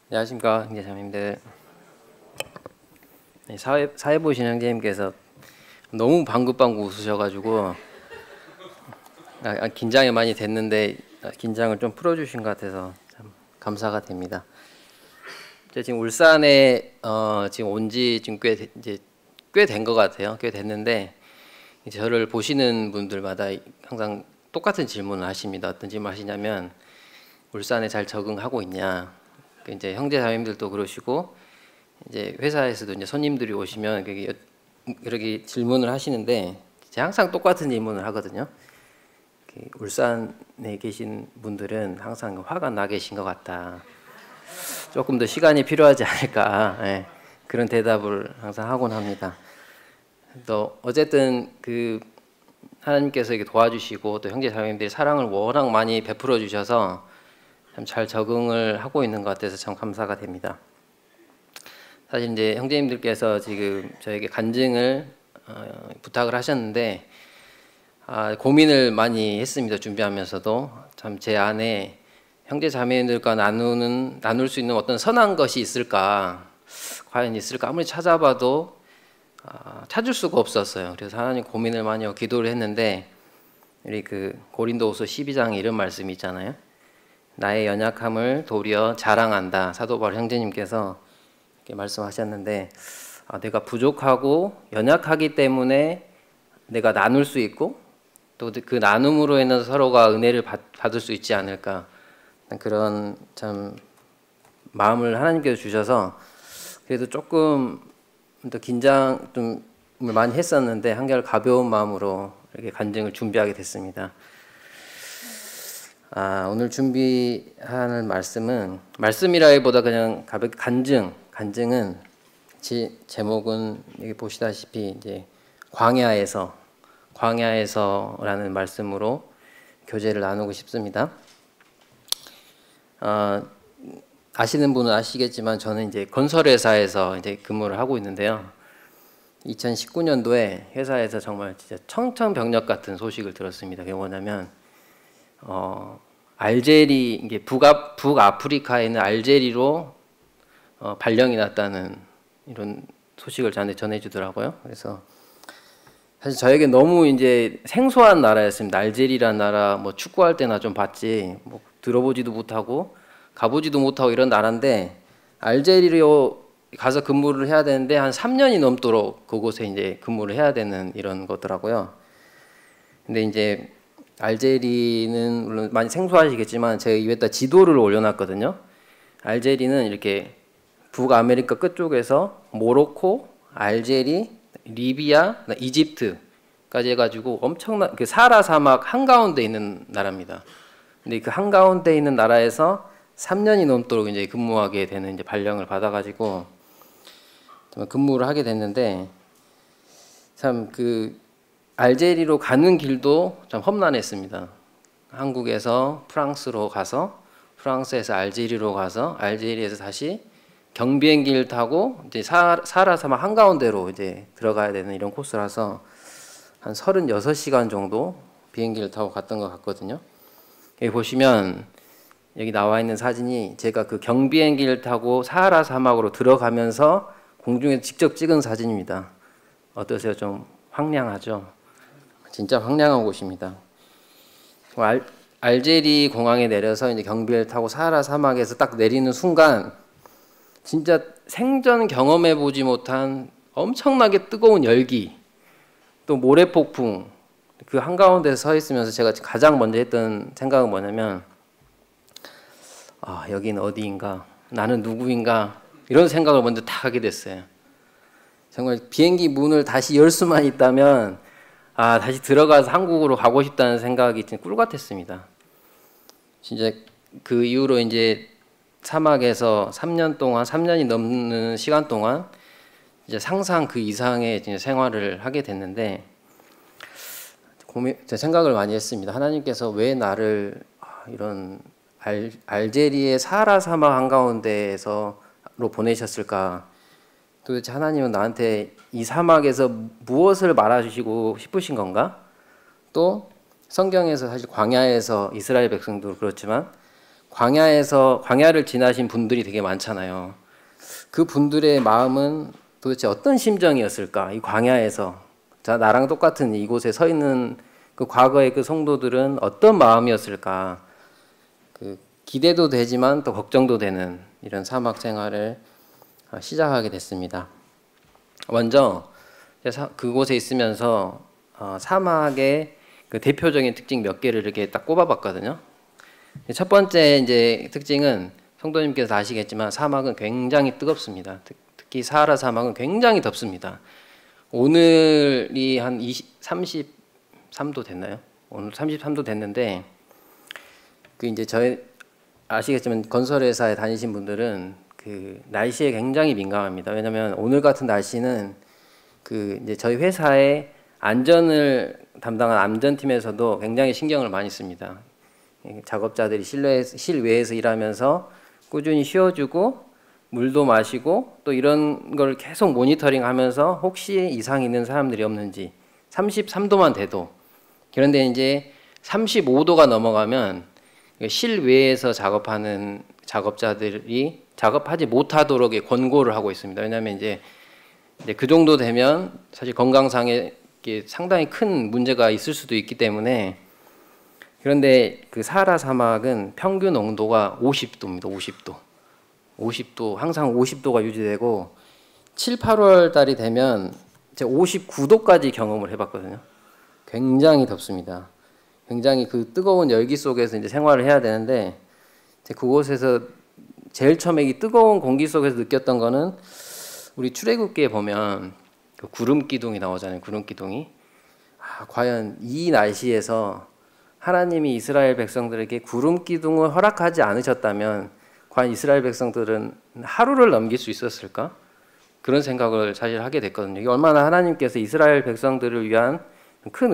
안녕하십니까 형제자매님들. 네, 사회 보시는 형제님께서 너무 방긋방긋 웃으셔가지고 긴장이 많이 됐는데 긴장을 좀 풀어주신 것 같아서 참 감사가 됩니다. 제가 지금 울산에 지금 온지 지금 꽤 된 것 같아요. 꽤 됐는데 이제 저를 보시는 분들마다 항상 똑같은 질문을 하십니다. 어떤 질문 하시냐면 울산에 잘 적응하고 있냐. 이제 형제자매님들도 그러시고 이제 회사에서도 이제 손님들이 오시면 이렇게 질문을 하시는데 제가 항상 똑같은 질문을 하거든요. 울산에 계신 분들은 항상 화가 나 계신 것 같다. 조금 더 시간이 필요하지 않을까. 예, 그런 대답을 항상 하곤 합니다. 또 어쨌든 하나님께서 이렇게 도와주시고 또 형제자매님들이 사랑을 워낙 많이 베풀어 주셔서 참 잘 적응을 하고 있는 것 같아서 참 감사가 됩니다. 사실 이제 형제님들께서 지금 저에게 간증을 부탁을 하셨는데 고민을 많이 했습니다. 준비하면서도 참 제 안에 형제자매님들과 나눌 수 있는 어떤 선한 것이 있을까, 과연 있을까 아무리 찾아봐도 찾을 수가 없었어요. 그래서 하나님 고민을 많이 하고 기도를 했는데 우리 고린도후서 12장에 이런 말씀이 있잖아요. 나의 연약함을 도리어 자랑한다. 사도 바울 형제님께서 이렇게 말씀하셨는데 내가 부족하고 연약하기 때문에 내가 나눌 수 있고 또 그 나눔으로 인해서 서로가 은혜를 받을 수 있지 않을까, 그런 참 마음을 하나님께서 주셔서 그래도 조금 더 긴장 좀 많이 했었는데 한결 가벼운 마음으로 이렇게 간증을 준비하게 됐습니다. 오늘 준비하는 말씀이라기보다 그냥 가볍게 간증은 제목은 여기 보시다시피 이제 광야에서라는 말씀으로 교제를 나누고 싶습니다. 아시는 분은 아시겠지만 저는 이제 건설회사에서 이제 근무를 하고 있는데요. 2019년도에 회사에서 정말 진짜 청천벽력 같은 소식을 들었습니다. 그게 뭐냐면 알제리, 이게 북아프리카에 있는 알제리로 발령이 났다는 이런 소식을 저한테 전해주더라고요. 그래서 사실 저에게 너무 이제 생소한 나라였습니다. 알제리라는 나라 뭐 축구할 때나 좀 봤지 뭐 들어보지도 못하고 가보지도 못하고 이런 나라인데 알제리로 가서 근무를 해야 되는데 한 3년이 넘도록 그곳에 이제 근무를 해야 되는 이런 거더라고요. 근데 이제 알제리는 물론 많이 생소하시겠지만 제가 위에다 지도를 올려놨거든요. 알제리는 이렇게 북아메리카 끝쪽에서 모로코, 알제리, 리비아, 이집트까지 해가지고 엄청난 사하라 사막 한가운데 있는 나라입니다. 근데 그 한가운데 있는 나라에서 3년이 넘도록 이제 근무하게 되는 이제 발령을 받아가지고 근무를 하게 됐는데 참 알제리로 가는 길도 참 험난했습니다. 한국에서 프랑스로 가서 프랑스에서 알제리로 가서 알제리에서 다시 경비행기를 타고 이제 사하라 사막 한가운데로 이제 들어가야 되는 이런 코스라서 한 36시간 정도 비행기를 타고 갔던 것 같거든요. 여기 보시면 여기 나와 있는 사진이 제가 그 경비행기를 타고 사하라 사막으로 들어가면서 공중에 직접 찍은 사진입니다. 어떠세요? 좀 황량하죠? 진짜 황량한 곳입니다. 알제리 공항에 내려서 이제 경비를 타고 사하라 사막에서 딱 내리는 순간 진짜 생전 경험해 보지 못한 엄청나게 뜨거운 열기, 또 모래폭풍, 그 한가운데 서 있으면서 제가 가장 먼저 했던 생각은 뭐냐면 여긴 어디인가? 나는 누구인가? 이런 생각을 먼저 딱 하게 됐어요. 정말 비행기 문을 다시 열 수만 있다면 다시 들어가서 한국으로 가고 싶다는 생각이 진짜 꿀 같았습니다. 진짜 그 이후로 이제 사막에서 3년이 넘는 시간 동안 이제 상상 그 이상의 생활을 하게 됐는데 제 생각을 많이 했습니다. 하나님께서 왜 나를 이런 알제리의 사하라 사막 한가운데로 보내셨을까? 도대체 하나님은 나한테 이 사막에서 무엇을 말해주시고 싶으신 건가? 또 성경에서 사실 광야에서 이스라엘 백성도 그렇지만 광야를 지나신 분들이 되게 많잖아요. 그 분들의 마음은 도대체 어떤 심정이었을까? 이 광야에서 나랑 똑같은 이곳에 서 있는 그 과거의 그 성도들은 어떤 마음이었을까? 그 기대도 되지만 또 걱정도 되는 이런 사막 생활을 시작하게 됐습니다. 먼저 그곳에 있으면서 사막의 그 대표적인 특징 몇 개를 이렇게 딱 꼽아봤거든요. 첫 번째 이제 특징은 성도님께서 다 아시겠지만 사막은 굉장히 뜨겁습니다. 특히 사하라 사막은 굉장히 덥습니다. 오늘이 한 33도 됐나요? 오늘 33도 됐는데 그 이제 저희 아시겠지만 건설회사에 다니신 분들은 그 날씨에 굉장히 민감합니다. 왜냐하면 오늘 같은 날씨는 그 이제 저희 회사의 안전을 담당한 안전팀에서도 굉장히 신경을 많이 씁니다. 작업자들이 실외에서 일하면서 꾸준히 쉬어주고 물도 마시고 또 이런 걸 계속 모니터링하면서 혹시 이상 있는 사람들이 없는지 33도만 돼도 그런데 이제 35도가 넘어가면 실외에서 작업하는 작업자들이 작업하지 못하도록 권고를 하고 있습니다. 왜냐하면 이제 그 정도 되면 사실 건강상에 상당히 큰 문제가 있을 수도 있기 때문에 그런데 그 사하라 사막은 평균 온도가 50도입니다. 50도. 50도 항상 50도가 유지되고 7, 8월 달이 되면 제가 59도까지 경험을 해봤거든요. 굉장히 덥습니다. 굉장히 그 뜨거운 열기 속에서 이제 생활을 해야 되는데 그곳에서 제일 처음에 이 뜨거운 공기 속에서 느꼈던 거는 우리 출애굽기에 보면 그 구름 기둥이 나오잖아요. 구름 기둥이. 과연 이 날씨에서 하나님이 이스라엘 백성들에게 구름 기둥을 허락하지 않으셨다면 과연 이스라엘 백성들은 하루를 넘길 수 있었을까? 그런 생각을 사실 하게 됐거든요. 이게 얼마나 하나님께서 이스라엘 백성들을 위한 큰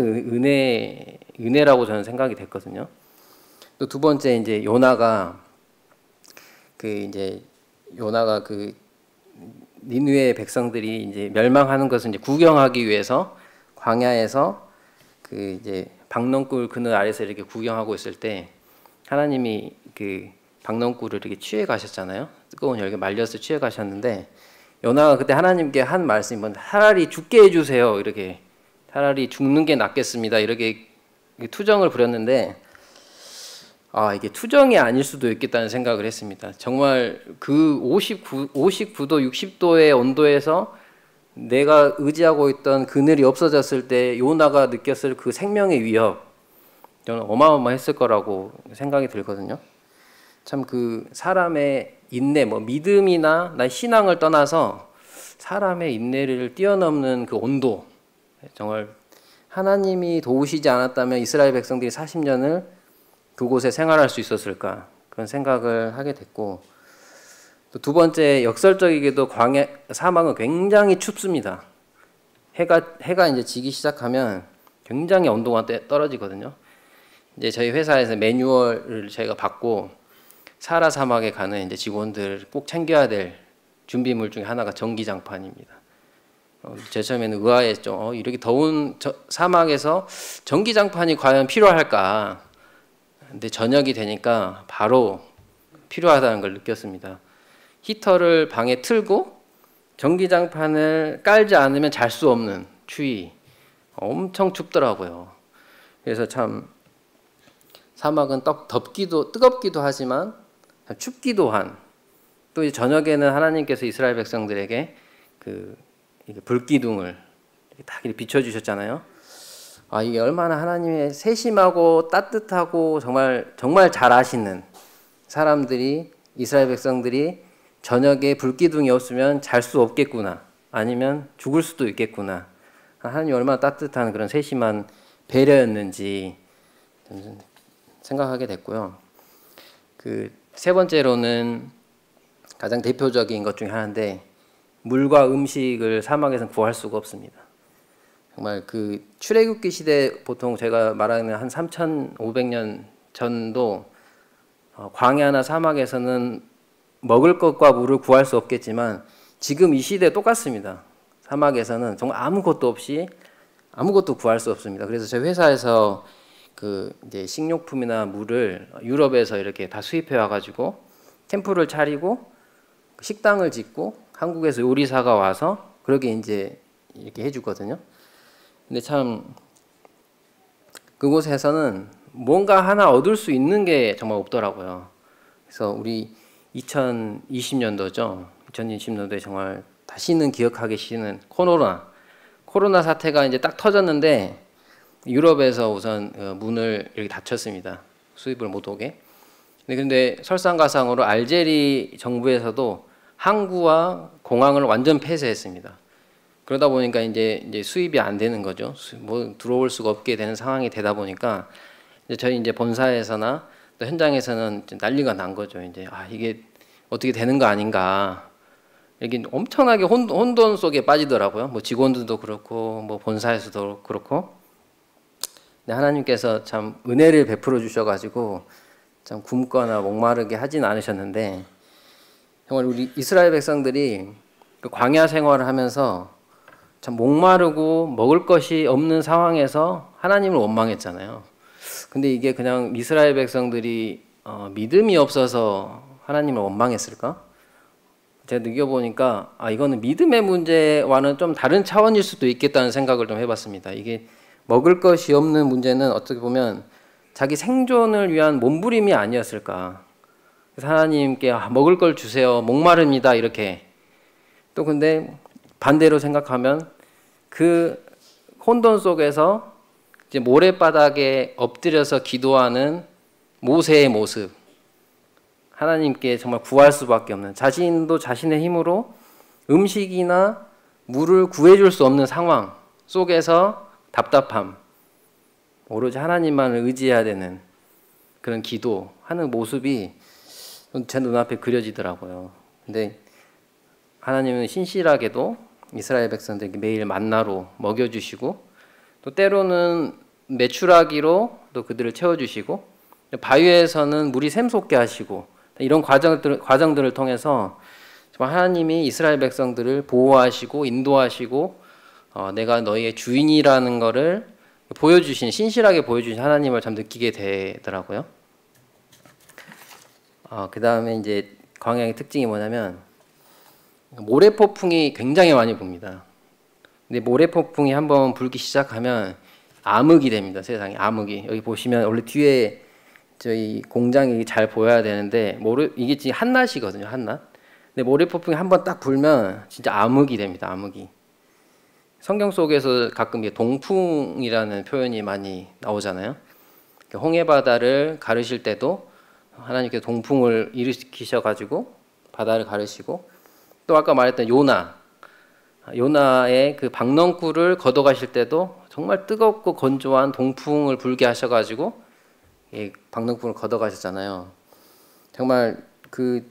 은혜라고 저는 생각이 됐거든요. 또 두 번째 이제 요나가 그 니느웨 백성들이 이제 멸망하는 것을 이제 구경하기 위해서 광야에서 그 이제 박농꿀 그늘 아래서 이렇게 구경하고 있을 때 하나님이 그 박농꿀을 이렇게 취해 가셨잖아요. 뜨거운 열기에 말려서 취해 가셨는데 요나가 그때 하나님께 한 말씀이 뭔 차라리 죽게 해주세요. 이렇게 차라리 죽는 게 낫겠습니다. 이렇게 투정을 부렸는데 이게 투정이 아닐 수도 있겠다는 생각을 했습니다. 정말 그 59도, 60도의 온도에서 내가 의지하고 있던 그늘이 없어졌을 때 요나가 느꼈을 그 생명의 위협, 저는 어마어마했을 거라고 생각이 들거든요. 참 그 사람의 인내, 믿음이나 나 신앙을 떠나서 사람의 인내를 뛰어넘는 그 온도, 정말 하나님이 도우시지 않았다면 이스라엘 백성들이 40년을 그곳에 생활할 수 있었을까 그런 생각을 하게 됐고 또 두 번째 역설적이게도 사막은 굉장히 춥습니다. 해가 이제 지기 시작하면 굉장히 온도가 떨어지거든요. 이제 저희 회사에서 매뉴얼을 저희가 받고 사하라 사막에 가는 이제 직원들 꼭 챙겨야 될 준비물 중에 하나가 전기장판입니다. 제 처음에는 의아했죠. 이렇게 더운 사막에서 전기장판이 과연 필요할까? 근데 저녁이 되니까 바로 필요하다는 걸 느꼈습니다. 히터를 방에 틀고 전기장판을 깔지 않으면 잘 수 없는 추위. 엄청 춥더라고요. 그래서 참 사막은 뜨겁기도 하지만 춥기도 한 또 저녁에는 하나님께서 이스라엘 백성들에게 그 불기둥을 딱 비춰주셨잖아요. 이게 얼마나 하나님의 세심하고 따뜻하고 정말 잘 아시는 사람들이 이스라엘 백성들이 저녁에 불기둥이 없으면 잘 수 없겠구나 아니면 죽을 수도 있겠구나 하나님이 얼마나 따뜻한 그런 세심한 배려였는지 생각하게 됐고요. 그 세 번째로는 가장 대표적인 것 중에 하나인데 물과 음식을 사막에서는 구할 수가 없습니다. 정말 그 출애굽기 시대 보통 제가 말하는 한 3,500년 전도 광야나 사막에서는 먹을 것과 물을 구할 수 없겠지만 지금 이 시대에 똑같습니다. 사막에서는 정말 아무것도 없이 아무것도 구할 수 없습니다. 그래서 저희 회사에서 그 이제 식료품이나 물을 유럽에서 이렇게 다 수입해 와가지고 캠프를 차리고 식당을 짓고 한국에서 요리사가 와서 그렇게 이제 이렇게 해주거든요. 근데 참 그곳에서는 뭔가 하나 얻을 수 있는 게 정말 없더라고요. 그래서 우리 2020년도죠. 2020년도에 정말 다시는 기억하기 싫은 코로나 사태가 이제 딱 터졌는데 유럽에서 우선 문을 이렇게 닫혔습니다. 수입을 못 오게. 근데 설상가상으로 알제리 정부에서도 항구와 공항을 완전 폐쇄했습니다. 그러다 보니까 이제 수입이 안 되는 거죠. 뭐 들어올 수가 없게 되는 상황이 되다 보니까 저희 이제 본사에서나 또 현장에서는 난리가 난 거죠. 이제 이게 어떻게 되는 거 아닌가. 여기 엄청나게 혼돈 속에 빠지더라고요. 뭐 직원들도 그렇고 뭐 본사에서도 그렇고. 근데 하나님께서 참 은혜를 베풀어 주셔가지고 참 굶거나 목마르게 하진 않으셨는데 정말 우리 이스라엘 백성들이 그 광야 생활을 하면서 참 목마르고 먹을 것이 없는 상황에서 하나님을 원망했잖아요. 근데 이게 그냥 이스라엘 백성들이 믿음이 없어서 하나님을 원망했을까? 제가 느껴보니까 이거는 믿음의 문제와는 좀 다른 차원일 수도 있겠다는 생각을 좀 해봤습니다. 이게 먹을 것이 없는 문제는 어떻게 보면 자기 생존을 위한 몸부림이 아니었을까. 그래서 하나님께 먹을 걸 주세요. 목마릅니다. 이렇게. 또 근데 반대로 생각하면 그 혼돈 속에서 이제 모래바닥에 엎드려서 기도하는 모세의 모습. 하나님께 정말 구할 수밖에 없는, 자신도 자신의 힘으로 음식이나 물을 구해줄 수 없는 상황 속에서 답답함, 오로지 하나님만을 의지해야 되는 그런 기도하는 모습이 제 눈앞에 그려지더라고요. 근데 하나님은 신실하게도 이스라엘 백성들에게 매일 만나로 먹여주시고 또 때로는 메추라기로 또 그들을 채워주시고 바위에서는 물이 샘솟게 하시고 이런 과정들을 통해서 정말 하나님이 이스라엘 백성들을 보호하시고 인도하시고 내가 너희의 주인이라는 거를 보여주신, 신실하게 보여주신 하나님을 참 느끼게 되더라고요. 그 다음에 이제 광야의 특징이 뭐냐면 모래폭풍이 굉장히 많이 붑니다. 근데 모래폭풍이 한번 불기 시작하면 암흑이 됩니다. 세상에 암흑이. 여기 보시면 원래 뒤에 저희 공장이 잘 보여야 되는데 이게 지금 한낮이거든요. 한낮. 근데 모래폭풍이 한번 딱 불면 진짜 암흑이 됩니다. 암흑이. 성경 속에서 가끔 동풍이라는 표현이 많이 나오잖아요. 홍해 바다를 가르실 때도 하나님께서 동풍을 일으키셔가지고 바다를 가르시고, 또 아까 말했던 요나의 그 박넝쿨을 걷어가실 때도 정말 뜨겁고 건조한 동풍을 불게 하셔가지고 박넝쿨을 걷어가셨잖아요. 정말 그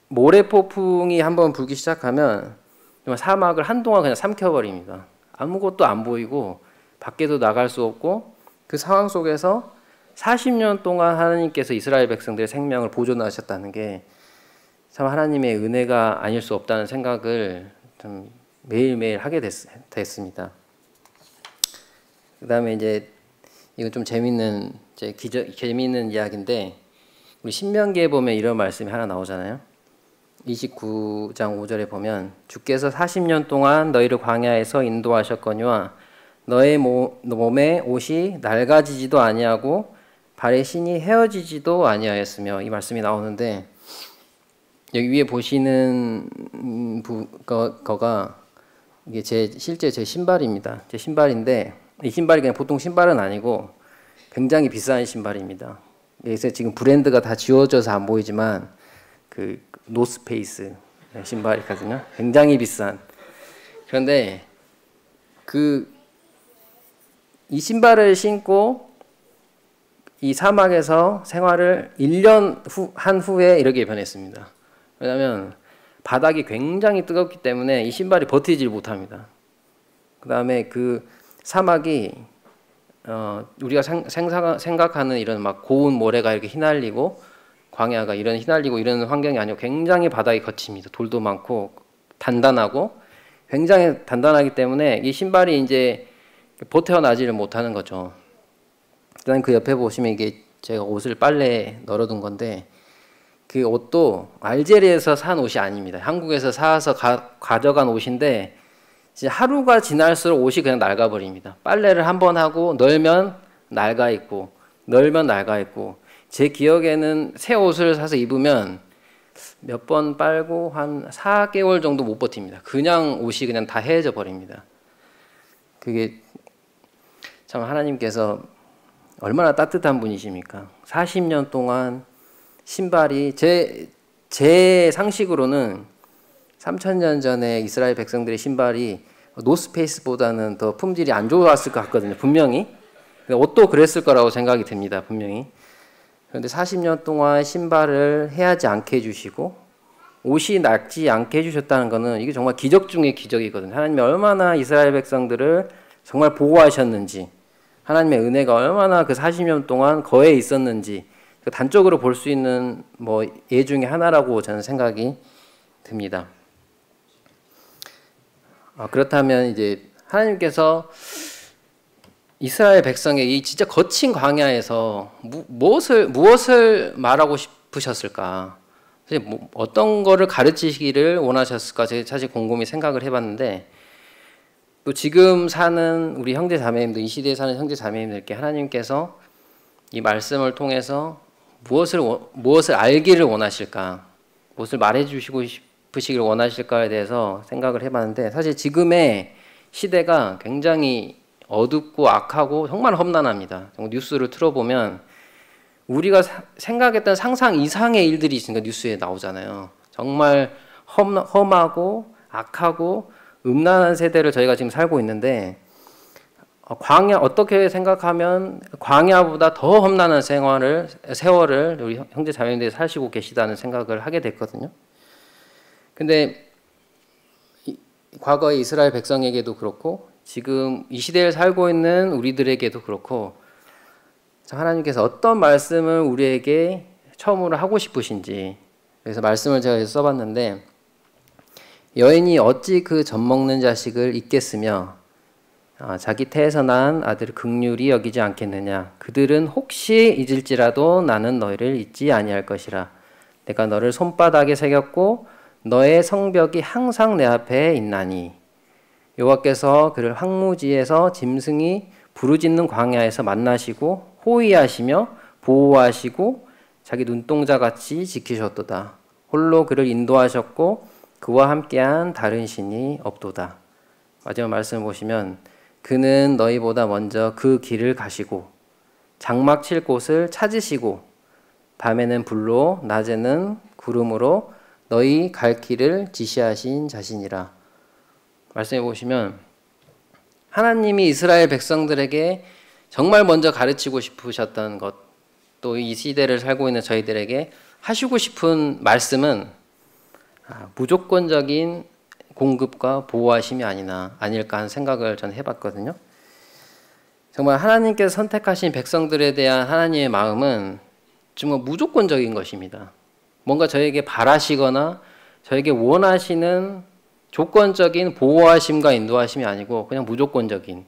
모래폭풍이 한번 불기 시작하면 정말 사막을 한동안 그냥 삼켜버립니다. 아무것도 안 보이고 밖에도 나갈 수 없고 그 상황 속에서 40년 동안 하나님께서 이스라엘 백성들의 생명을 보존하셨다는 게 참 하나님의 은혜가 아닐 수 없다는 생각을 좀 매일매일 하게 됐습니다. 그 다음에 이제 이건 좀 재밌는 이야기인데 우리 신명기에 보면 이런 말씀이 하나 나오잖아요. 29장 5절에 보면 주께서 40년 동안 너희를 광야에서 인도하셨거니와 너의 몸에 옷이 낡아지지도 아니하고 발의 신이 헤어지지도 아니하였으며, 이 말씀이 나오는데 여기 위에 보시는 거가 이게 실제 제 신발입니다. 제 신발인데 이 신발이 그냥 보통 신발은 아니고 굉장히 비싼 신발입니다. 그래서 지금 브랜드가 다 지워져서 안 보이지만 그 노스페이스 신발이거든요. 굉장히 비싼. 그런데 이 신발을 신고 이 사막에서 생활을 1년 한 후에 이렇게 변했습니다. 왜냐하면 바닥이 굉장히 뜨겁기 때문에 이 신발이 버티질 못합니다. 그 다음에 그 사막이 우리가 생각하는 이런 막 고운 모래가 이렇게 휘날리고 광야가 휘날리고 이런 환경이 아니고 굉장히 바닥이 거칩니다. 돌도 많고 단단하고 굉장히 단단하기 때문에 이 신발이 이제 버텨나지를 못하는 거죠. 그다음 그 옆에 보시면 이게 제가 옷을 빨래에 널어둔 건데 그 옷도 알제리에서 산 옷이 아닙니다. 한국에서 사서 가져간 옷인데 이제 하루가 지날수록 옷이 그냥 낡아버립니다. 빨래를 한 번 하고 널면 낡아 있고 널면 낡아 있고 제 기억에는 새 옷을 사서 입으면 몇 번 빨고 한 4개월 정도 못 버팁니다. 그냥 옷이 그냥 다 헤어져 버립니다. 그게 참 하나님께서 얼마나 따뜻한 분이십니까? 40년 동안 신발이 제 상식으로는 3000년 전에 이스라엘 백성들의 신발이 노스페이스보다는 더 품질이 안 좋았을 것 같거든요. 분명히. 옷도 그랬을 거라고 생각이 듭니다. 분명히. 그런데 40년 동안 신발을 해하지 않게 해주시고 옷이 낡지 않게 해주셨다는 것은 이게 정말 기적 중의 기적이거든요. 하나님이 얼마나 이스라엘 백성들을 정말 보호하셨는지, 하나님의 은혜가 얼마나 그 40년 동안 거해 있었는지 단적으로 볼 수 있는 예 중에 하나라고 저는 생각이 듭니다. 그렇다면 이제 하나님께서 이스라엘 백성의 이 진짜 거친 광야에서 무엇을 말하고 싶으셨을까? 어떤 거를 가르치시기를 원하셨을까? 제가 사실 곰곰이 생각을 해봤는데 또 지금 사는 우리 형제 자매님들, 이 시대에 사는 형제 자매님들께 하나님께서 이 말씀을 통해서 무엇을 알기를 원하실까? 무엇을 말해주시고 싶으시기를 원하실까에 대해서 생각을 해봤는데 사실 지금의 시대가 굉장히 어둡고 악하고 정말 험난합니다. 뉴스를 틀어보면 우리가 생각했던 상상 이상의 일들이 있으니까 뉴스에 나오잖아요. 정말 험하고 악하고 음란한 세대를 저희가 지금 살고 있는데 광야 어떻게 생각하면 광야보다 더 험난한 세월을 우리 형제 자매님들이 사시고 계시다는 생각을 하게 됐거든요. 근데 과거의 이스라엘 백성에게도 그렇고 지금 이 시대를 살고 있는 우리들에게도 그렇고 하나님께서 어떤 말씀을 우리에게 처음으로 하고 싶으신지 그래서 말씀을 제가 써봤는데 여인이 어찌 그 젖먹는 자식을 잊겠으며 자기 태에서 난 아들을 긍휼히 여기지 않겠느냐. 그들은 혹시 잊을지라도 나는 너희를 잊지 아니할 것이라. 내가 너를 손바닥에 새겼고 너의 성벽이 항상 내 앞에 있나니. 여호와께서 그를 황무지에서 짐승이 부르짖는 광야에서 만나시고 호위하시며 보호하시고 자기 눈동자같이 지키셨도다. 홀로 그를 인도하셨고 그와 함께한 다른 신이 없도다. 마지막 말씀을 보시면 그는 너희보다 먼저 그 길을 가시고 장막 칠 곳을 찾으시고 밤에는 불로 낮에는 구름으로 너희 갈 길을 지시하신 자신이라. 말씀해 보시면 하나님이 이스라엘 백성들에게 정말 먼저 가르치고 싶으셨던 것, 또 이 시대를 살고 있는 저희들에게 하시고 싶은 말씀은 무조건적인 공급과 보호하심이 아닐까 하는 생각을 저는 해봤거든요. 정말 하나님께서 선택하신 백성들에 대한 하나님의 마음은 정말 무조건적인 것입니다. 뭔가 저에게 바라시거나 저에게 원하시는 조건적인 보호하심과 인도하심이 아니고 그냥 무조건적인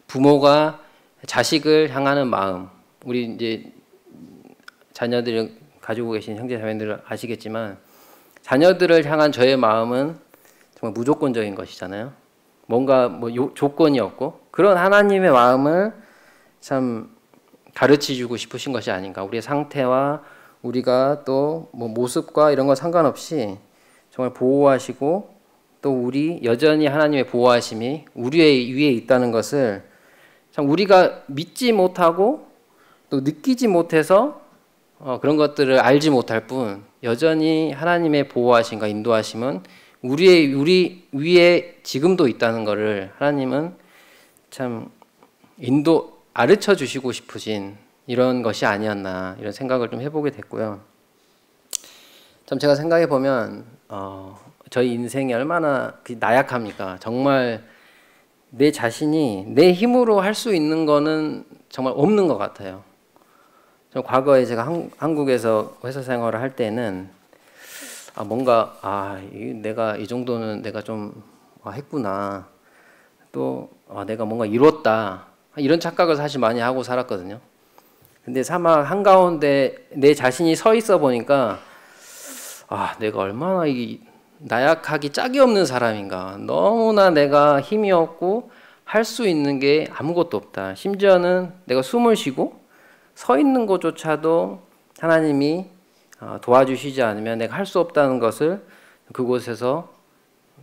부모가 자식을 향하는 마음. 우리 이제 자녀들을 가지고 계신 형제 자매들은 아시겠지만 자녀들을 향한 저의 마음은 정말 무조건적인 것이잖아요. 뭔가 조건이 없고 그런 하나님의 마음을 참 가르치주고 싶으신 것이 아닌가. 우리의 상태와 우리가 또 모습과 이런 거 상관없이 정말 보호하시고 또 우리 여전히 하나님의 보호하심이 우리 위에 있다는 것을 참 우리가 믿지 못하고 또 느끼지 못해서 그런 것들을 알지 못할 뿐 여전히 하나님의 보호하심과 인도하심은 우리 위에 지금도 있다는 것을 하나님은 참 가르쳐 주시고 싶으신 이런 것이 아니었나 이런 생각을 좀 해보게 됐고요. 참 제가 생각해 보면 저희 인생이 얼마나 나약합니까? 정말 내 자신이 내 힘으로 할 수 있는 거는 정말 없는 것 같아요. 과거에 제가 한국에서 회사 생활을 할 때는 내가 이 정도는 내가 좀 했구나. 또 내가 뭔가 이뤘다. 이런 착각을 사실 많이 하고 살았거든요. 근데 사막 한가운데 내 자신이 서 있어 보니까 내가 얼마나 나약하기 짝이 없는 사람인가. 너무나 내가 힘이 없고 할 수 있는 게 아무것도 없다. 심지어는 내가 숨을 쉬고 서 있는 것조차도 하나님이 도와주시지 않으면 내가 할 수 없다는 것을 그곳에서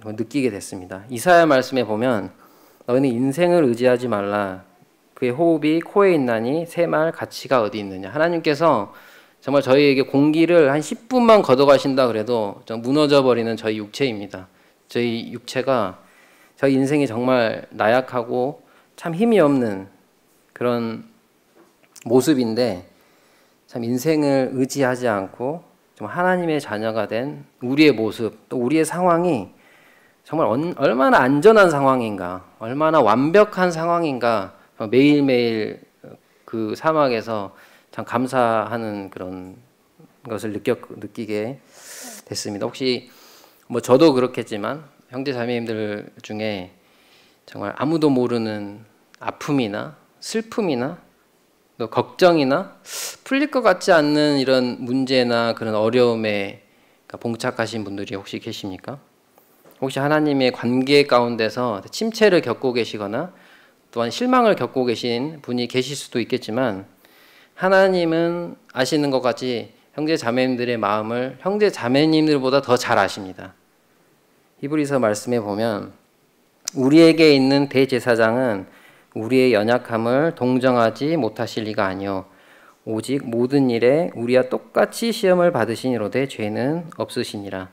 느끼게 됐습니다. 이사야 말씀에 보면 너희는 인생을 의지하지 말라. 그의 호흡이 코에 있나니 새말 가치가 어디 있느냐. 하나님께서 정말 저희에게 공기를 한 10분만 걷어가신다 그래도 무너져 버리는 저희 육체입니다. 저희 육체가 저희 인생이 정말 나약하고 참 힘이 없는 그런 모습인데, 참 인생을 의지하지 않고 좀 하나님의 자녀가 된 우리의 모습, 또 우리의 상황이 정말 얼마나 안전한 상황인가, 얼마나 완벽한 상황인가, 매일매일 그 사막에서 참 감사하는 그런 것을 느끼게 됐습니다. 혹시 저도 그렇겠지만 형제 자매님들 중에 정말 아무도 모르는 아픔이나 슬픔이나 또 걱정이나 풀릴 것 같지 않는 이런 문제나 그런 어려움에 봉착하신 분들이 혹시 계십니까? 혹시 하나님의 관계 가운데서 침체를 겪고 계시거나 또한 실망을 겪고 계신 분이 계실 수도 있겠지만, 하나님은 아시는 것 같이 형제 자매님들의 마음을 형제 자매님들보다 더 잘 아십니다. 히브리서 말씀에 보면 우리에게 있는 대제사장은 우리의 연약함을 동정하지 못하실 리가 아니요 오직 모든 일에 우리와 똑같이 시험을 받으시니로되 죄는 없으시니라.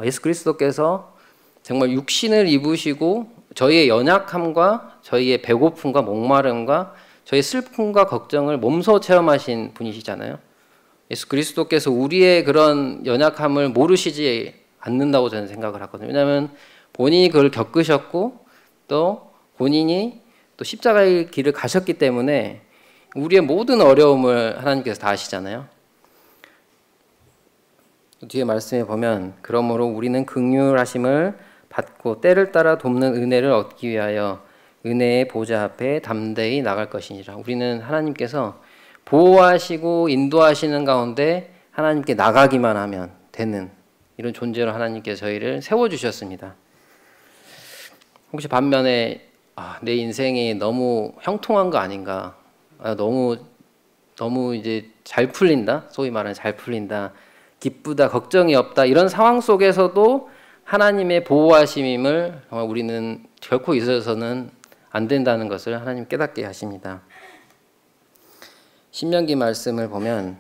예수 그리스도께서 정말 육신을 입으시고 저희의 연약함과 저희의 배고픔과 목마름과 저희 슬픔과 걱정을 몸소 체험하신 분이시잖아요. 예수 그리스도께서 우리의 그런 연약함을 모르시지 않는다고 저는 생각을 하거든요. 왜냐하면 본인이 그걸 겪으셨고 또 본인이 또 십자가의 길을 가셨기 때문에 우리의 모든 어려움을 하나님께서 다 아시잖아요. 뒤에 말씀에 보면 그러므로 우리는 긍휼하심을 받고 때를 따라 돕는 은혜를 얻기 위하여 은혜의 보좌 앞에 담대히 나갈 것이니라. 우리는 하나님께서 보호하시고 인도하시는 가운데 하나님께 나가기만 하면 되는 이런 존재로 하나님께서 저희를 세워주셨습니다. 혹시 반면에 내 인생이 너무 형통한 거 아닌가, 너무 이제 잘 풀린다, 소위 말하는 잘 풀린다, 기쁘다, 걱정이 없다, 이런 상황 속에서도 하나님의 보호하심임을 정말 우리는 결코 잊어서는 안 된다는 것을 하나님 깨닫게 하십니다. 신명기 말씀을 보면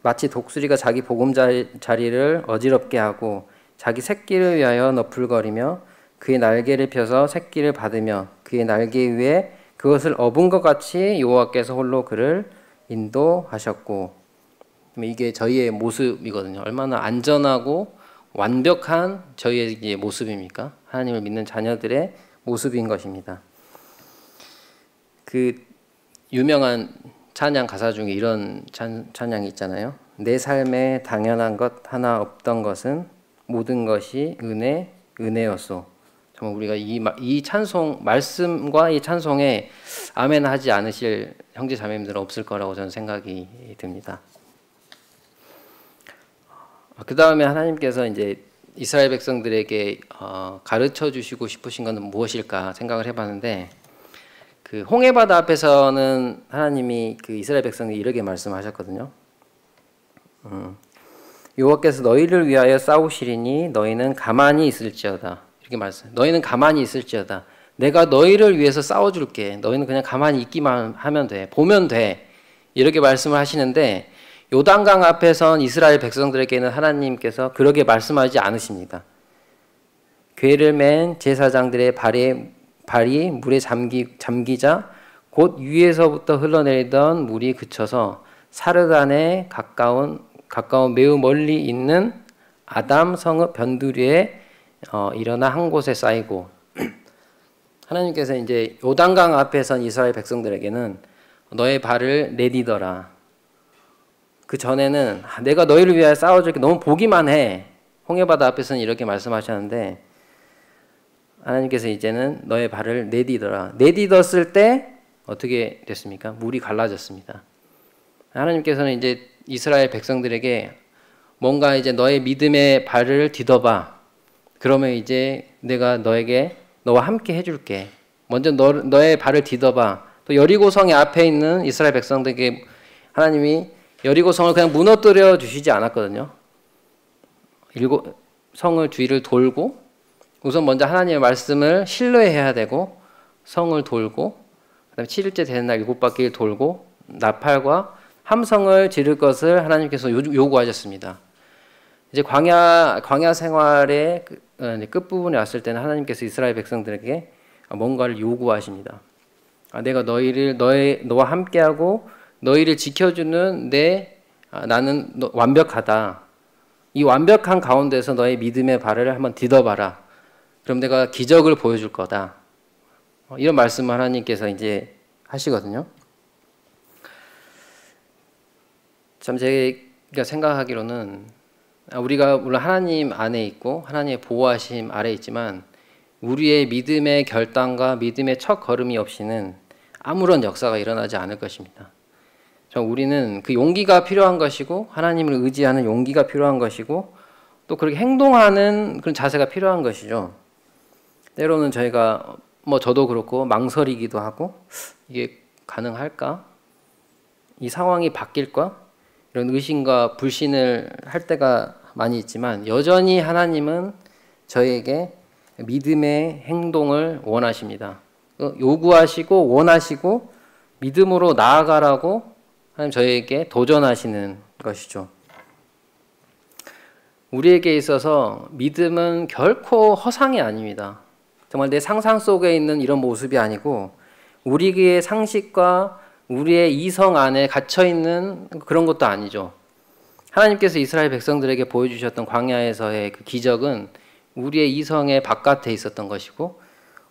마치 독수리가 자기 보금자리를 어지럽게 하고 자기 새끼를 위하여 너풀거리며 그의 날개를 펴서 새끼를 받으며 그의 날개 위에 그것을 업은 것 같이 여호와께서 홀로 그를 인도하셨고, 이게 저희의 모습이거든요. 얼마나 안전하고 완벽한 저희의 모습입니까? 하나님을 믿는 자녀들의 모습인 것입니다. 그 유명한 찬양 가사 중에 이런 찬양이 있잖아요. 내 삶에 당연한 것 하나 없던 것은 모든 것이 은혜였소. 정말 우리가 이 찬송 말씀과 이 찬송에 아멘 하지 않으실 형제 자매님들은 없을 거라고 저는 생각이 듭니다. 그 다음에 하나님께서 이제 이스라엘 백성들에게 가르쳐 주시고 싶으신 것은 무엇일까 생각을 해봤는데, 그 홍해바다 앞에서는 하나님이 그 이스라엘 백성이 이렇게 말씀하셨거든요. 여호와께서 너희를 위하여 싸우시리니 너희는 가만히 있을지어다. 이렇게 말씀. 너희는 가만히 있을지어다. 내가 너희를 위해서 싸워줄게. 너희는 그냥 가만히 있기만 하면 돼. 보면 돼. 이렇게 말씀을 하시는데, 요단강 앞에선 이스라엘 백성들에게는 하나님께서 그렇게 말씀하지 않으십니다. 궤를 맨 제사장들의 발이 물에 잠기자 곧 위에서부터 흘러내리던 물이 그쳐서 사르단에 가까운 매우 멀리 있는 아담 성읍 변두리에 일어나 한 곳에 쌓이고, 하나님께서 이제 요단강 앞에선 이스라엘 백성들에게는 너의 발을 내디더라. 그 전에는 내가 너희를 위하여 싸워줄게. 너무 보기만 해. 홍해바다 앞에서는 이렇게 말씀하셨는데, 하나님께서 이제는 너의 발을 내디뎌라. 내디뎠을 때 어떻게 됐습니까? 물이 갈라졌습니다. 하나님께서는 이제 이스라엘 백성들에게 뭔가 이제 너의 믿음의 발을 디뎌봐. 그러면 이제 내가 너와 함께 해줄게. 먼저 너의 발을 디뎌봐. 또 여리고성의 앞에 있는 이스라엘 백성들에게 하나님이 여리고성을 그냥 무너뜨려 주시지 않았거든요. 성을 주위를 돌고 우선 먼저 하나님의 말씀을 신뢰해야 되고 성을 돌고 그다음에 7일째 되는 날 7바퀴를 돌고 나팔과 함성을 지를 것을 하나님께서 요구하셨습니다. 이제 광야 생활의 끝부분에 왔을 때는 하나님께서 이스라엘 백성들에게 뭔가를 요구하십니다. 내가 너와 함께하고 너희를 지켜주는 나는 완벽하다. 이 완벽한 가운데서 너의 믿음의 발을 한번 디뎌봐라. 그럼 내가 기적을 보여줄 거다. 이런 말씀을 하나님께서 이제 하시거든요. 참 제가 생각하기로는 우리가 물론 하나님 안에 있고 하나님의 보호하심 아래 있지만 우리의 믿음의 결단과 믿음의 첫 걸음이 없이는 아무런 역사가 일어나지 않을 것입니다. 우리는 그 용기가 필요한 것이고 하나님을 의지하는 용기가 필요한 것이고 또 그렇게 행동하는 그런 자세가 필요한 것이죠. 때로는 저희가 저도 그렇고 망설이기도 하고 이게 가능할까? 이 상황이 바뀔까? 이런 의심과 불신을 할 때가 많이 있지만 여전히 하나님은 저에게 믿음의 행동을 원하십니다. 요구하시고 원하시고 믿음으로 나아가라고 하나님 저에게 도전하시는 것이죠. 우리에게 있어서 믿음은 결코 허상이 아닙니다. 정말 내 상상 속에 있는 이런 모습이 아니고 우리의 상식과 우리의 이성 안에 갇혀있는 그런 것도 아니죠. 하나님께서 이스라엘 백성들에게 보여주셨던 광야에서의 그 기적은 우리의 이성의 바깥에 있었던 것이고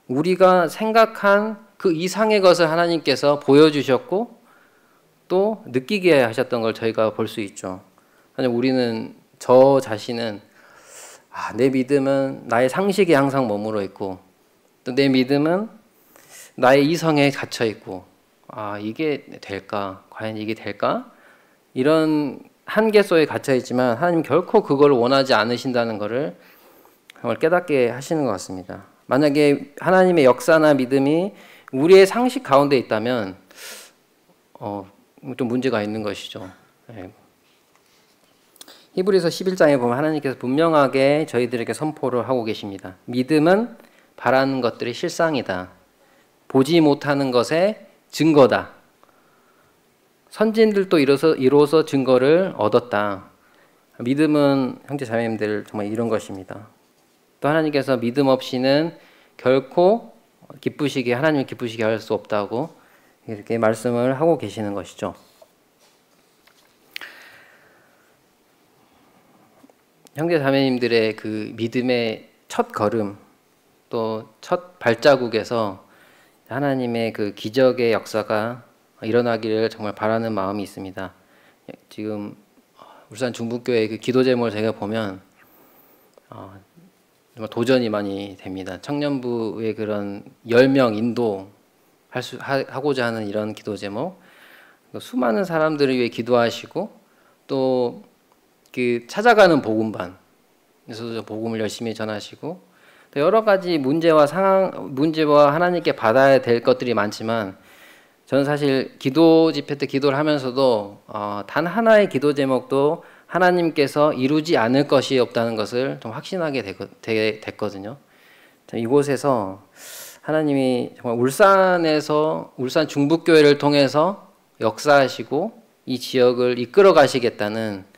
우리가 생각한 그 이상의 것을 하나님께서 보여주셨고 또 느끼게 하셨던 걸 저희가 볼 수 있죠. 우리는 저 자신은 내 믿음은 나의 상식에 항상 머물러 있고 또 내 믿음은 나의 이성에 갇혀 있고 이게 될까? 과연 이게 될까? 이런 한계 속에 갇혀 있지만 하나님 결코 그걸 원하지 않으신다는 것을 정말 깨닫게 하시는 것 같습니다. 만약에 하나님의 역사나 믿음이 우리의 상식 가운데 있다면 좀 문제가 있는 것이죠. 히브리서 11장에 보면 하나님께서 분명하게 저희들에게 선포를 하고 계십니다. 믿음은 바라는 것들의 실상이다. 보지 못하는 것의 증거다. 선진들도 이로써 증거를 얻었다. 믿음은 형제 자매님들 정말 이런 것입니다. 또 하나님께서 믿음 없이는 결코 하나님을 기쁘시게 할 수 없다고 이렇게 말씀을 하고 계시는 것이죠. 형제 자매님들의 그 믿음의 첫 걸음 또 첫 발자국에서 하나님의 그 기적의 역사가 일어나기를 정말 바라는 마음이 있습니다. 지금 울산 중부교회 그 기도 제목을 제가 보면 정말 도전이 많이 됩니다. 청년부의 그런 10명 하고자 하는 이런 기도 제목, 수많은 사람들을 위해 기도하시고 또 그 찾아가는 복음반에서도 복음을 열심히 전하시고 또 여러 가지 문제와 하나님께 받아야 될 것들이 많지만 저는 사실 기도 집회 때 기도를 하면서도 단 하나의 기도 제목도 하나님께서 이루지 않을 것이 없다는 것을 좀 확신하게 됐거든요. 이곳에서 하나님이 정말 울산 중북교회를 통해서 역사하시고 이 지역을 이끌어 가시겠다는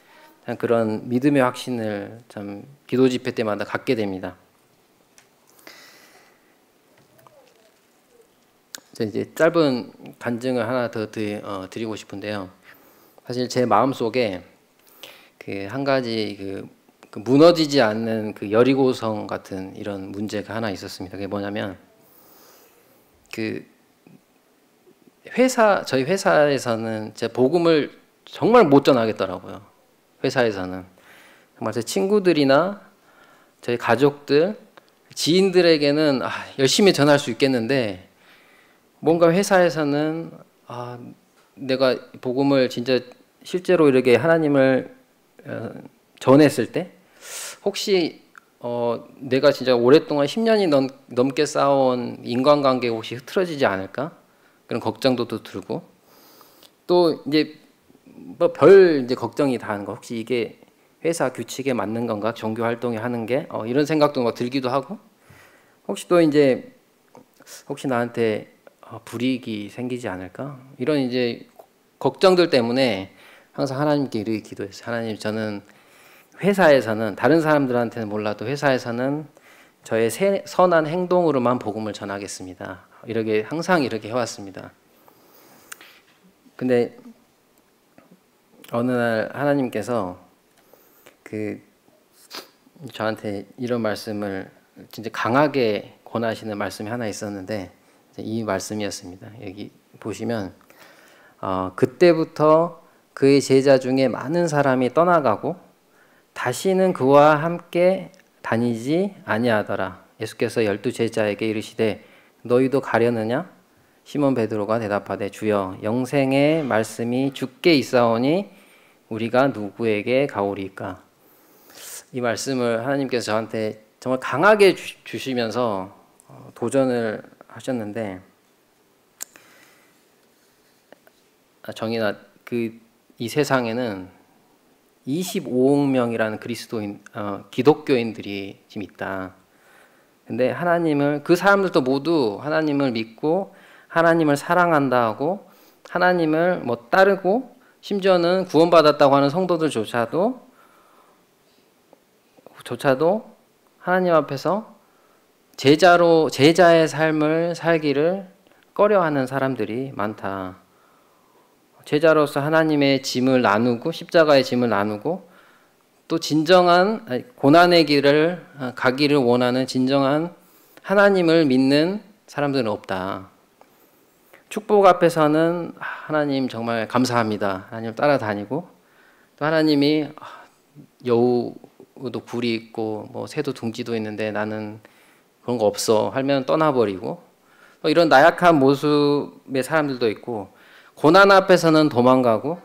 그런 믿음의 확신을 참 기도 집회 때마다 갖게 됩니다. 이제 짧은 간증을 하나 더 드리고 싶은데요. 사실 제 마음 속에 그 한 가지 그 무너지지 않는 그 여리고성 같은 이런 문제가 하나 있었습니다. 그게 뭐냐면 저희 회사에서는 제 복음을 정말 못 전하겠더라고요. 회사에서는 정말 제 친구들이나 저희 가족들, 지인들에게는 열심히 전할 수 있겠는데 뭔가 회사에서는 내가 복음을 진짜 실제로 이렇게 하나님을 전했을 때 혹시 내가 진짜 오랫동안 10년이 넘게 쌓아온 인간관계 혹시 흐트러지지 않을까? 그런 걱정도 또 들고 또 이제 뭐 별 이제 걱정이 다 하는 거 혹시 이게 회사 규칙에 맞는 건가? 종교 활동에 하는 게 이런 생각도 막 들기도 하고 혹시 또 이제 혹시 나한테 불이익이 생기지 않을까? 이런 이제 걱정들 때문에 항상 하나님께 이렇게 기도했어요. 하나님, 저는 회사에서는 다른 사람들한테는 몰라도 회사에서는 저의 선한 행동으로만 복음을 전하겠습니다. 이렇게 항상 이렇게 해왔습니다. 근데 어느 날 하나님께서 저한테 이런 말씀을 진짜 강하게 권하시는 말씀이 하나 있었는데 이 말씀이었습니다. 여기 보시면 그때부터 그의 제자 중에 많은 사람이 떠나가고 다시는 그와 함께 다니지 아니하더라. 예수께서 12 제자에게 이르시되 너희도 가려느냐? 시몬 베드로가 대답하되 주여 영생의 말씀이 주께 있사오니 우리가 누구에게 가오리까? 이 말씀을 하나님께서 저한테 정말 강하게 주시면서 도전을 하셨는데 정인아 이 세상에는 25억 명이라는 기독교인들이 지금 있다. 근데 하나님을 그 사람들도 모두 하나님을 믿고 하나님을 사랑한다 하고 하나님을 따르고 심지어는 구원받았다고 하는 성도들조차도 하나님 앞에서 제자의 삶을 살기를 꺼려하는 사람들이 많다. 제자로서 하나님의 짐을 나누고 십자가의 짐을 나누고 또 진정한 고난의 길을 가기를 원하는 진정한 하나님을 믿는 사람들은 없다. 축복 앞에서는 하나님 정말 감사합니다. 하나님 따라다니고 또 하나님이 여우도 굴이 있고 새도 둥지도 있는데 나는 그런 거 없어 하면 떠나버리고 이런 나약한 모습의 사람들도 있고 고난 앞에서는 도망가고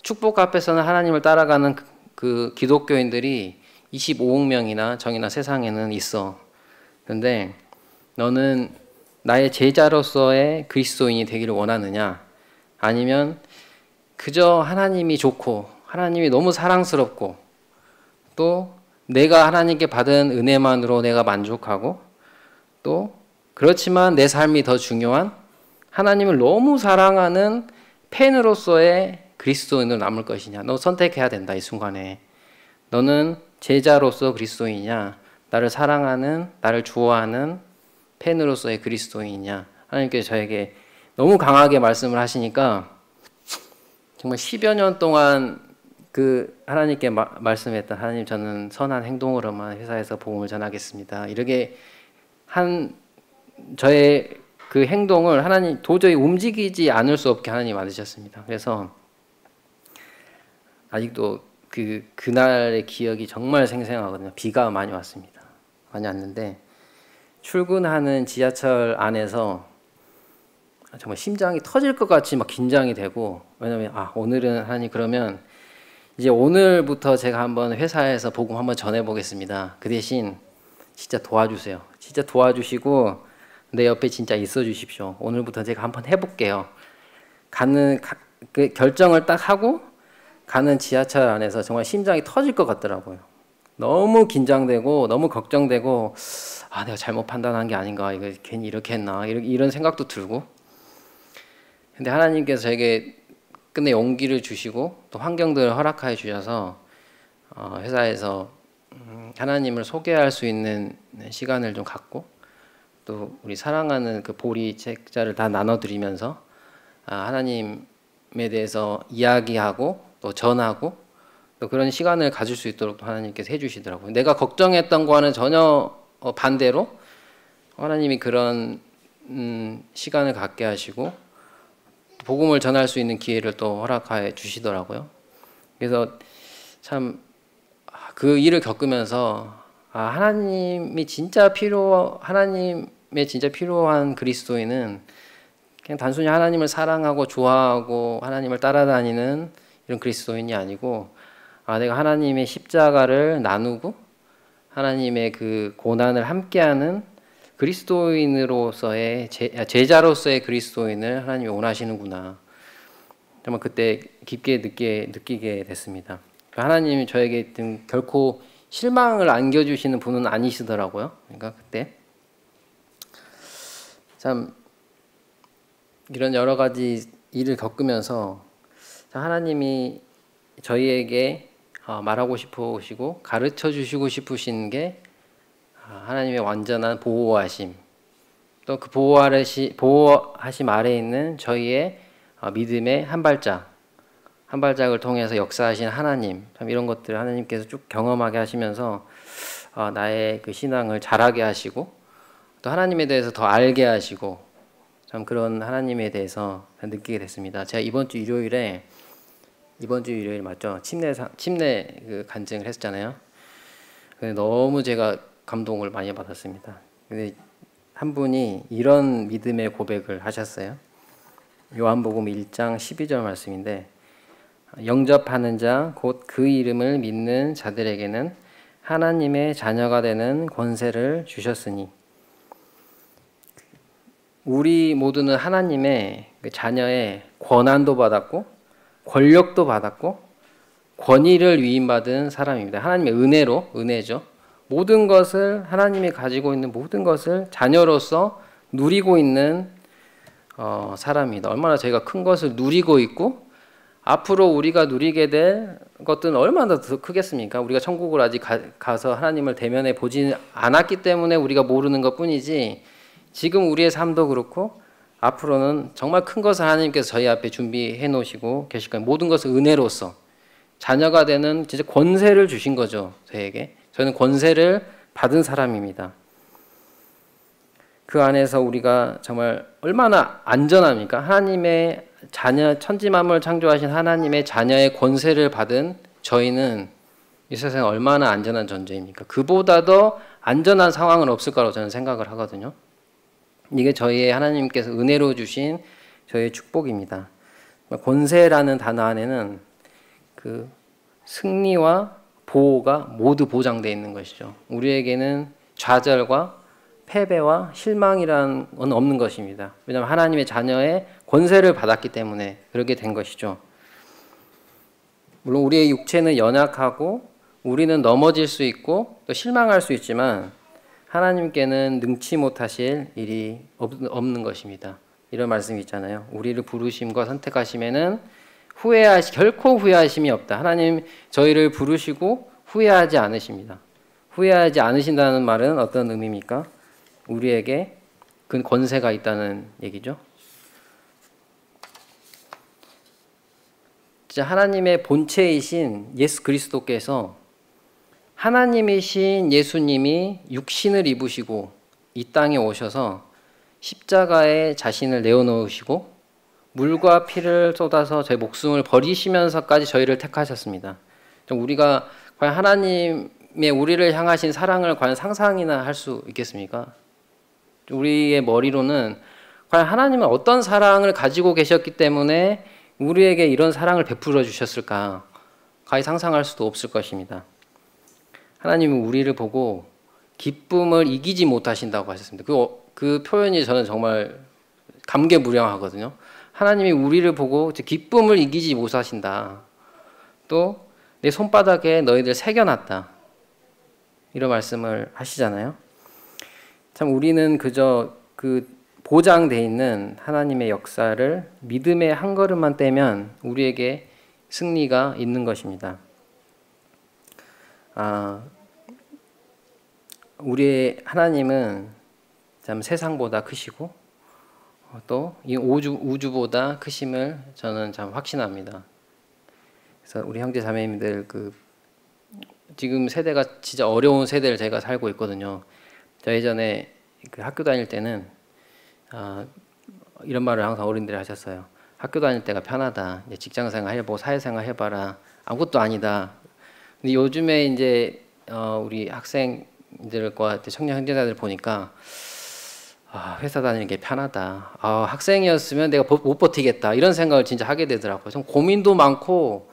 축복 앞에서는 하나님을 따라가는 그 기독교인들이 25억 명이나 정이나 세상에는 있어. 그런데 너는 나의 제자로서의 그리스도인이 되기를 원하느냐? 아니면 그저 하나님이 좋고 하나님이 너무 사랑스럽고 또 내가 하나님께 받은 은혜만으로 내가 만족하고 또 그렇지만 내 삶이 더 중요한 하나님을 너무 사랑하는 팬으로서의 그리스도인으로 남을 것이냐. 너 선택해야 된다. 이 순간에 너는 제자로서 그리스도인이냐, 나를 사랑하는 나를 좋아하는 팬으로서의 그리스도인이냐. 하나님께서 저에게 너무 강하게 말씀을 하시니까 정말 10여 년 동안 하나님께 말씀했던 하나님, 저는 선한 행동으로만 회사에서 복음을 전하겠습니다. 이렇게 한 저의 그 행동을 하나님 도저히 움직이지 않을 수 없게 하나님 만드셨습니다. 그래서 아직도 그날의 기억이 정말 생생하거든요. 비가 많이 왔습니다. 많이 왔는데 출근하는 지하철 안에서 정말 심장이 터질 것 같이 막 긴장이 되고, 왜냐면 오늘은 하나님 그러면 이제 오늘부터 제가 한번 회사에서 복음 한번 전해보겠습니다. 그 대신 진짜 도와주세요. 진짜 도와주시고 내 옆에 진짜 있어 주십시오. 오늘부터 제가 한번 해볼게요. 그 결정을 딱 하고 가는 지하철 안에서 정말 심장이 터질 것 같더라고요. 너무 긴장되고 너무 걱정되고 내가 잘못 판단한 게 아닌가, 이거 괜히 이렇게 했나, 이런 생각도 들고. 근데 하나님께서 저에게 끝내 용기를 주시고 또 환경들을 허락하여 주셔서 회사에서 하나님을 소개할 수 있는 시간을 좀 갖고 또 우리 사랑하는 그 보리 책자를 다 나눠드리면서 하나님에 대해서 이야기하고 또 전하고 또 그런 시간을 가질 수 있도록 하나님께서 해주시더라고요. 내가 걱정했던 거와는 전혀 반대로 하나님이 그런 시간을 갖게 하시고 복음을 전할 수 있는 기회를 또 허락해 주시더라고요. 그래서 참 그 일을 겪으면서 하나님의 진짜 필요한 그리스도인은 그냥 단순히 하나님을 사랑하고 좋아하고 하나님을 따라다니는 이런 그리스도인이 아니고, 내가 하나님의 십자가를 나누고 하나님의 그 고난을 함께하는 그리스도인으로서의 제자로서의 그리스도인을 하나님이 원하시는구나. 정말 그때 깊게 느끼게 됐습니다. 하나님이 저에게 결코 실망을 안겨주시는 분은 아니시더라고요. 그러니까 그때 참 이런 여러 가지 일을 겪으면서 하나님이 저희에게 말하고 싶으시고 가르쳐 주시고 싶으신 게 하나님의 완전한 보호하심, 또 그 보호하심 아래에 있는 저희의 믿음의 한 발짝을 통해서 역사하신 하나님, 참 이런 것들을 하나님께서 쭉 경험하게 하시면서 나의 그 신앙을 자라게 하시고 또 하나님에 대해서 더 알게 하시고, 참 그런 하나님에 대해서 느끼게 됐습니다. 제가 이번 주 일요일에 맞죠? 침례 그 간증을 했잖아요. 근데 너무 제가 감동을 많이 받았습니다. 근데 한 분이 이런 믿음의 고백을 하셨어요. 요한복음 1장 12절 말씀인데, 영접하는 자 곧 그 이름을 믿는 자들에게는 하나님의 자녀가 되는 권세를 주셨으니, 우리 모두는 하나님의 그 자녀의 권한도 받았고 권력도 받았고 권위를 위임받은 사람입니다. 하나님의 은혜죠. 모든 것을, 하나님이 가지고 있는 모든 것을 자녀로서 누리고 있는 사람입니다. 얼마나 저희가 큰 것을 누리고 있고 앞으로 우리가 누리게 될 것들은 얼마나 더 크겠습니까? 우리가 천국을 아직 가서 하나님을 대면해 보지 않았기 때문에 우리가 모르는 것뿐이지, 지금 우리의 삶도 그렇고 앞으로는 정말 큰 것을 하나님께서 저희 앞에 준비해 놓으시고 계실 거예요. 모든 것을 은혜로서 자녀가 되는 진짜 권세를 주신 거죠. 저에게. 저는 권세를 받은 사람입니다. 그 안에서 우리가 정말 얼마나 안전합니까? 하나님의 자녀, 천지만물을 창조하신 하나님의 자녀의 권세를 받은 저희는 이 세상에 얼마나 안전한 존재입니까? 그보다 더 안전한 상황은 없을 거라고 저는 생각을 하거든요. 이게 저희의 하나님께서 은혜로 주신 저희의 축복입니다. 권세라는 단어 안에는 그 승리와 보호가 모두 보장되어 있는 것이죠. 우리에게는 좌절과 패배와 실망이라는 건 없는 것입니다. 왜냐하면 하나님의 자녀의 권세를 받았기 때문에 그렇게 된 것이죠. 물론 우리의 육체는 연약하고 우리는 넘어질 수 있고 또 실망할 수 있지만 하나님께는 능치 못하실 일이 없는 것입니다. 이런 말씀이 있잖아요. 우리를 부르심과 선택하심에는 결코 후회하심이 없다. 하나님 저희를 부르시고 후회하지 않으십니다. 후회하지 않으신다는 말은 어떤 의미입니까? 우리에게 그 권세가 있다는 얘기죠. 진짜 하나님의 본체이신 예수 그리스도께서, 하나님이신 예수님이 육신을 입으시고 이 땅에 오셔서 십자가에 자신을 내어놓으시고 물과 피를 쏟아서 제 목숨을 버리시면서까지 저희를 택하셨습니다. 우리가 과연 하나님의 우리를 향하신 사랑을 과연 상상이나 할 수 있겠습니까? 우리의 머리로는 과연 하나님은 어떤 사랑을 가지고 계셨기 때문에 우리에게 이런 사랑을 베풀어 주셨을까? 가히 상상할 수도 없을 것입니다. 하나님은 우리를 보고 기쁨을 이기지 못하신다고 하셨습니다. 그 표현이 저는 정말 감개무량하거든요. 하나님이 우리를 보고 기쁨을 이기지 못하신다. 또 내 손바닥에 너희들 새겨놨다. 이런 말씀을 하시잖아요. 참 우리는 그저 그 보장돼 있는 하나님의 역사를 믿음의 한 걸음만 떼면 우리에게 승리가 있는 것입니다. 우리의 하나님은 참 세상보다 크시고 또 이 우주보다 크심을 저는 참 확신합니다. 그래서 우리 형제 자매님들 지금 세대가 진짜 어려운 세대를 제가 살고 있거든요. 저 예전에 그 학교 다닐 때는 이런 말을 항상 어른들이 하셨어요. 학교 다닐 때가 편하다. 이제 직장생활 해보고 사회생활 해봐라. 아무것도 아니다. 근데 요즘에 이제 우리 학생 학생들과 청년 현대자들 보니까 회사 다니는 게 편하다. 학생이었으면 내가 못 버티겠다. 이런 생각을 진짜 하게 되더라고요. 좀 고민도 많고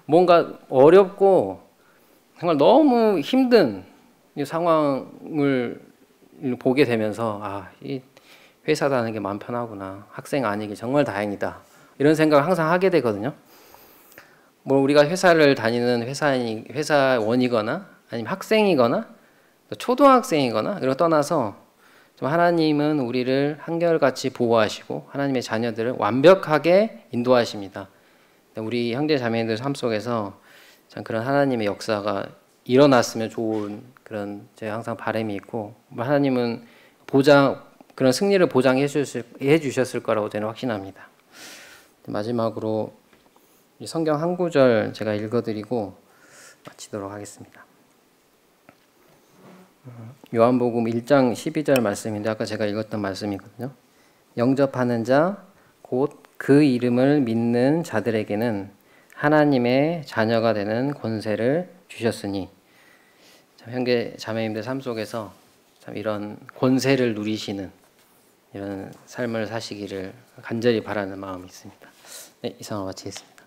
뭔가 어렵고 정말 너무 힘든 이 상황을 보게 되면서 이 회사 다니는 게 마음 편하구나. 학생 아니기 정말 다행이다. 이런 생각을 항상 하게 되거든요. 뭐 우리가 회사를 다니는 회사원이거나 아니면 학생이거나 초등학생이거나 이걸 떠나서 좀 하나님은 우리를 한결같이 보호하시고 하나님의 자녀들을 완벽하게 인도하십니다. 우리 형제 자매님들 삶 속에서 참 그런 하나님의 역사가 일어났으면 좋은 그런 제가 항상 바람이 있고 하나님은 그런 승리를 보장해 주셨을 거라고 저는 확신합니다. 마지막으로 성경 한 구절 제가 읽어드리고 마치도록 하겠습니다. 요한복음 1장 12절 말씀인데 아까 제가 읽었던 말씀이거든요. 영접하는 자 곧 그 이름을 믿는 자들에게는 하나님의 자녀가 되는 권세를 주셨으니 참 형제 자매님들 삶 속에서 참 이런 권세를 누리시는 이런 삶을 사시기를 간절히 바라는 마음이 있습니다. 네, 이상으로 마치겠습니다.